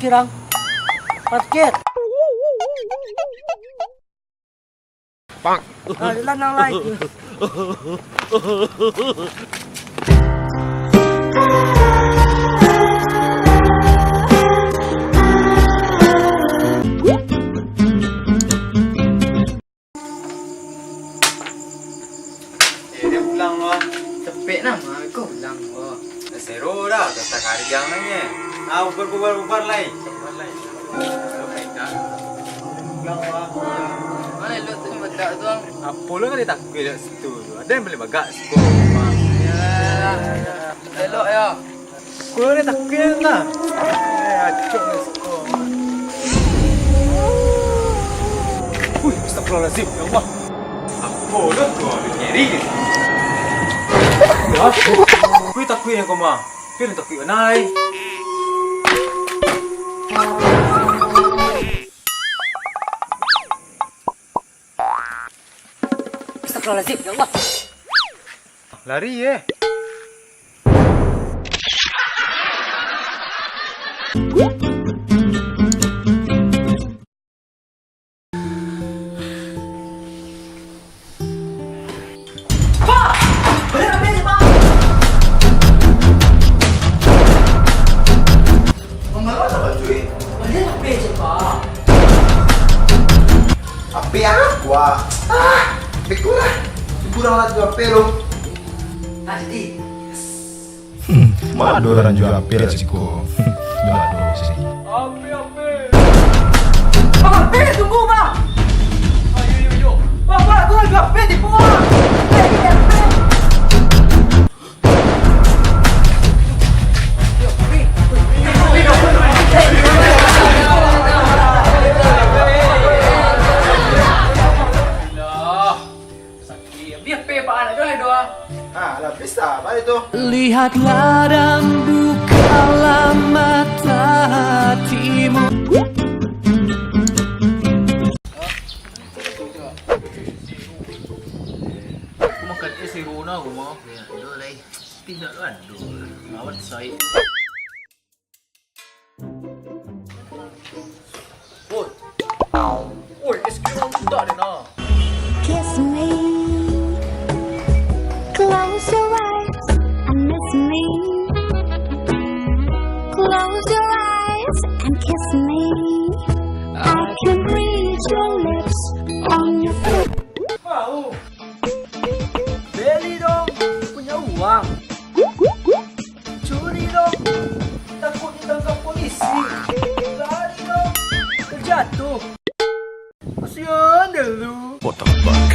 parkirang. Parkir. Bang. Ilan ang like? Dia pulang wah. Tepik nama kau pulang. Oh. Seru dah, tak hari jangan ni. Bubar lain. Pulang wah. Mana lu tu bedak tuang? Apa lu kan dia tak kira situ. Ada yang boleh bagak situ. Elok ya. Kau ni tak kira lah. Acuk ni situ. Astagfirullahaladzim, ya Allah. Apa lu kau ni nyeri ni? Kau tak kira kau mah. Kau tak kira nai. Astagfirullahaladzim, ya Allah. Lari Api aku api kurang lah juga pero Jadi. Mado orang jual api resiko. Mado sih. Bang, tunggu bang. Ayo. Bang, tu lagi apa di bawah? lah bisa balik tu. Lihatlah dan bukalah mata hatimu. Aku makan si Rona aku mau. Aduh lagi. Tidak kan? Aduh. Awak saya. Oi, es krim tak ada nak. Kiss me, close your eyes and miss me. Close your eyes and kiss me. I can reach your lips on your foot. Mau. Beli dong, punya uang. Curi dong, takut ditangkap polisi. Lari dong, terjatuh. Kasihan deh lu. What the fuck?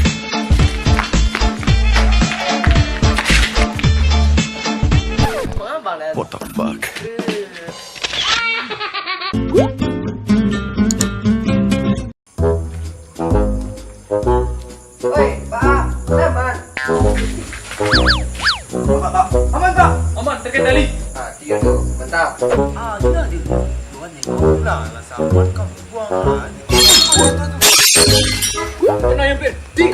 What the fuck? Oi, Pak, aman. Aman, Pak. Aman, terkendali. Tiga tu, mantap. Ada di bukan ni. Pulang lah sahabat kau buang lah. Kena yang ber. Ding.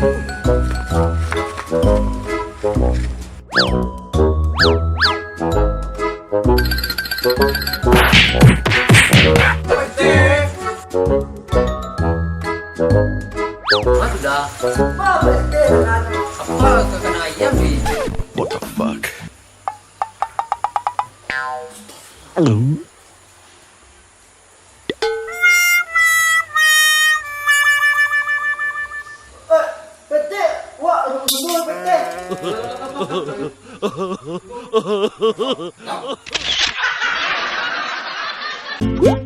Sudah. Pak, berkenan. Apa kau kena ayam ni? What the fuck? Petik. Wah, dua petik. Woo!